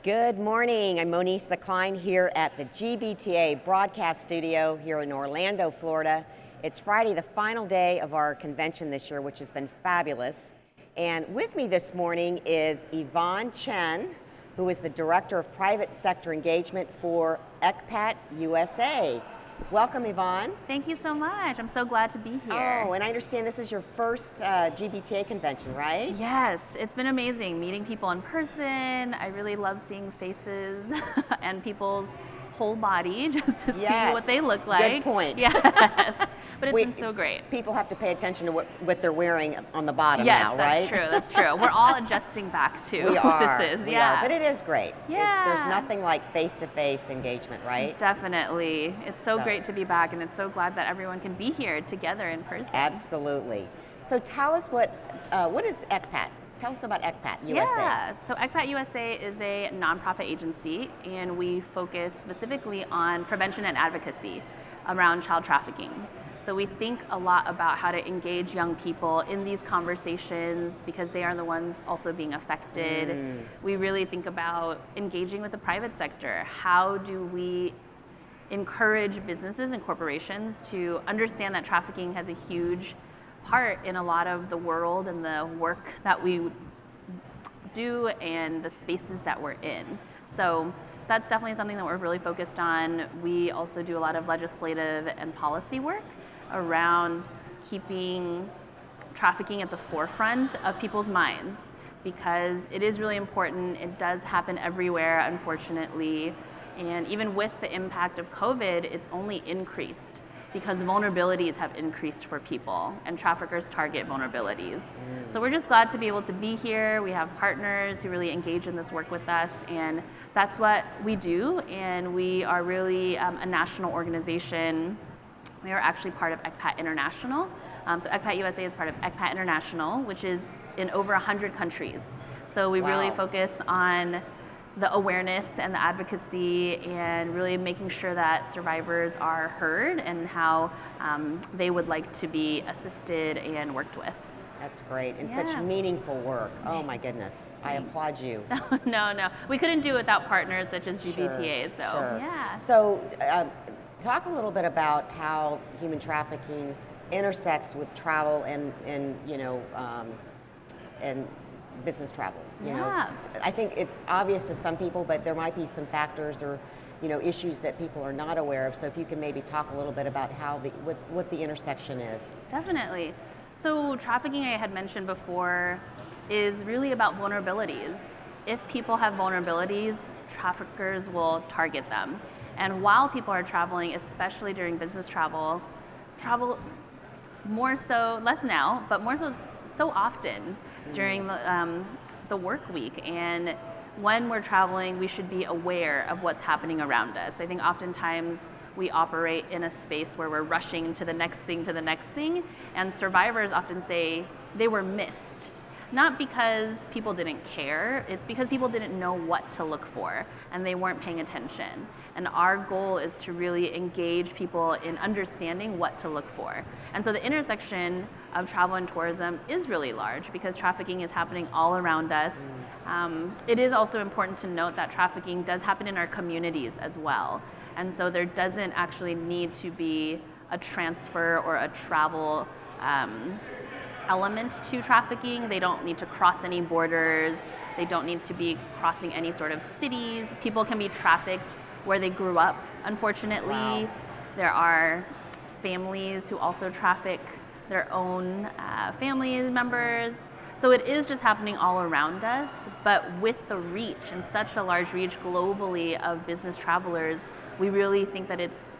Good morning. I'm Monisa Klein here at the GBTA broadcast studio here in Orlando, Florida. It's Friday, the final day of our convention this year, which has been fabulous. And with me this morning is Yvonne Chen, who is the Director of Private Sector Engagement for ECPAT USA. Welcome, Yvonne. Thank you so much. I'm so glad to be here. Oh, and I understand this is your first GBTA convention, right? Yes, it's been amazing meeting people in person. I really love seeing faces and people's whole body just to see what they look like. Good point. Yes, but it's been so great. People have to pay attention to what they're wearing on the bottom now, right? Yes, that's true. We're all adjusting back to what this is. We are, but it is great. Yeah. There's nothing like face-to-face engagement, right? Definitely. It's so great to be back, and it's so glad that everyone can be here together in person. Absolutely. So tell us what is ECPAT? Tell us about ECPAT USA. Yeah, so ECPAT USA is a nonprofit agency, and we focus specifically on prevention and advocacy around child trafficking. So we think a lot about how to engage young people in these conversations because they are the ones also being affected. We really think about engaging with the private sector. How do we encourage businesses and corporations to understand that trafficking has a huge part in a lot of the world and the work that we do and the spaces that we're in. So that's definitely something that we're really focused on. We also do a lot of legislative and policy work around keeping trafficking at the forefront of people's minds because it is really important. It does happen everywhere, unfortunately. And even with the impact of COVID, it's only increased because vulnerabilities have increased for people and traffickers target vulnerabilities. So we're just glad to be able to be here. We have partners who really engage in this work with us, and that's what we do. And we are really a national organization. We are actually part of ECPAT International. So ECPAT USA is part of ECPAT International, which is in over 100 countries. So we really focus on the awareness and the advocacy and really making sure that survivors are heard and how they would like to be assisted and worked with. That's great, and such meaningful work. Oh my goodness, I applaud you. No, we couldn't do it without partners such as GBTA, yeah. So talk a little bit about how human trafficking intersects with travel and business travel. You know, I think it's obvious to some people, but there might be some factors or issues that people are not aware of. So if you can maybe talk a little bit about how what the intersection is. Definitely. So trafficking, I had mentioned before, is really about vulnerabilities. If people have vulnerabilities, traffickers will target them. And while people are traveling, especially during business travel more so, less now, but more so often during the work week. And when we're traveling, we should be aware of what's happening around us. I think oftentimes we operate in a space where we're rushing to the next thing, and survivors often say they were missed. Not because people didn't care, it's because people didn't know what to look for and they weren't paying attention. And our goal is to really engage people in understanding what to look for. And so the intersection of travel and tourism is really large because trafficking is happening all around us. It is also important to note that trafficking does happen in our communities as well. And so there doesn't actually need to be a transfer or a travel element to trafficking. They don't need to cross any borders. They don't need to be crossing any sort of cities. People can be trafficked where they grew up, unfortunately. There are families who also traffic their own family members. So it is just happening all around us, but with the reach and such a large reach globally of business travelers, we really think that it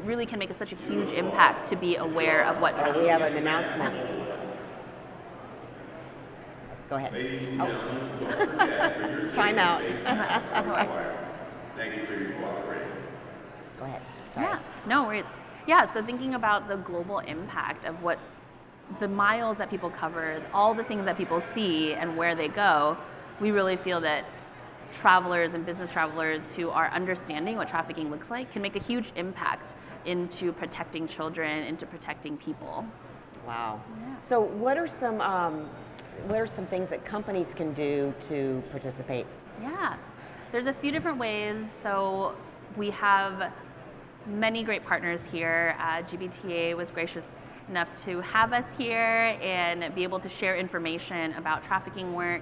really can make such a huge impact to be aware of what trafficking is. We have an announcement. Go ahead. Ladies and gentlemen, time out. Thank you for your cooperation. Go ahead. Sorry. Yeah, no worries. Yeah, so thinking about the global impact of what the miles that people cover, all the things that people see and where they go, we really feel that travelers and business travelers who are understanding what trafficking looks like can make a huge impact into protecting children, into protecting people. Wow. Yeah. So what are some things that companies can do to participate? Yeah. There's a few different ways. So we have many great partners here. GBTA was gracious enough to have us here and be able to share information about trafficking work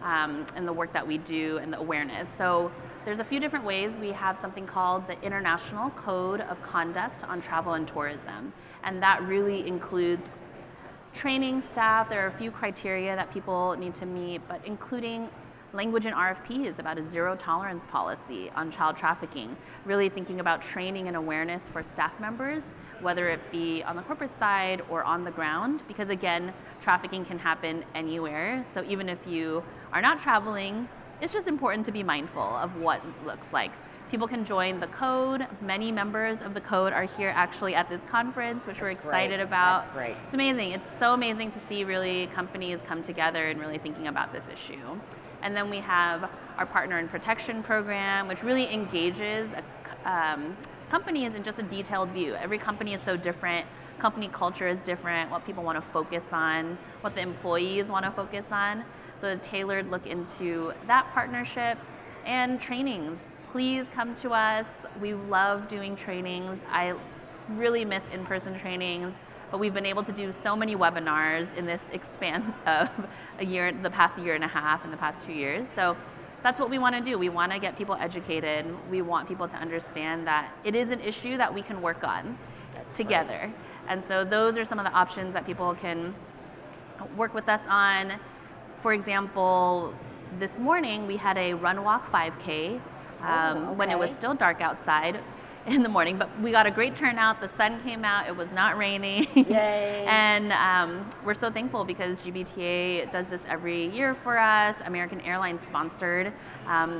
and the work that we do and the awareness. So there's a few different ways. We have something called the International Code of Conduct on Travel and Tourism, and that really includes training staff. There are a few criteria that people need to meet, but including language in RFPs about a zero tolerance policy on child trafficking, really thinking about training and awareness for staff members, whether it be on the corporate side or on the ground, because again, trafficking can happen anywhere. So even if you are not traveling, it's just important to be mindful of what it looks like. People can join the code. Many members of the code are here actually at this conference, which we're excited about. That's great. It's amazing. It's so amazing to see really companies come together and really thinking about this issue. And then we have our Partner in Protection program, which really engages companies in just a detailed view. Every company is so different. Company culture is different, what people want to focus on, what the employees want to focus on. So a tailored look into that partnership and trainings. Please come to us. We love doing trainings. I really miss in-person trainings, but we've been able to do so many webinars in this expanse of the past year and a half and the past 2 years. So that's what we want to do. We want to get people educated. We want people to understand that it is an issue that we can work on together. Right. And so those are some of the options that people can work with us on. For example, this morning we had a run walk 5K when it was still dark outside in the morning, but we got a great turnout. The sun came out, it was not raining. Yay. And we're so thankful because GBTA does this every year for us. American Airlines sponsored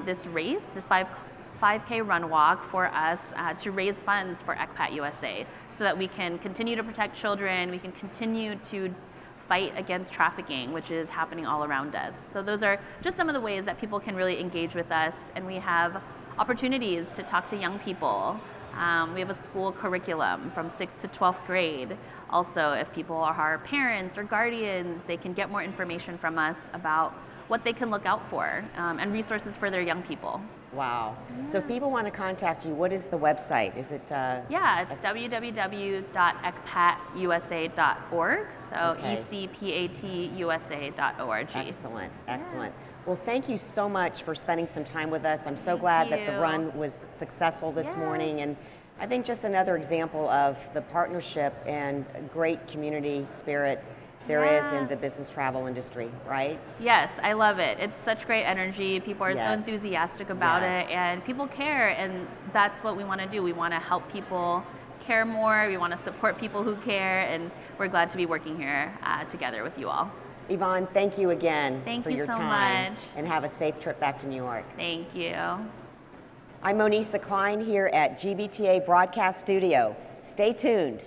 this race, this 5K run walk for us to raise funds for ECPAT USA so that we can continue to protect children, we can continue to fight against trafficking, which is happening all around us. So those are just some of the ways that people can really engage with us, and we have opportunities to talk to young people. We have a school curriculum from 6th to 12th grade. Also, if people are parents or guardians, they can get more information from us about what they can look out for and resources for their young people. Wow. Yeah. So if people want to contact you, what is the website? Is it? It's www.ecpatusa.org. So ECPATusa.org. Excellent, excellent. Well, thank you so much for spending some time with us. I'm so glad that the run was successful this morning, and I think just another example of the partnership and great community spirit there is in the business travel industry, right? Yes, I love it. It's such great energy. People are so enthusiastic about it, and people care, and that's what we want to do. We want to help people care more. We want to support people who care, and we're glad to be working here together with you all. Yvonne, thank you again for your so time. much. And have a safe trip back to New York. Thank you. I'm Monisa Klein here at GBTA Broadcast Studio. Stay tuned.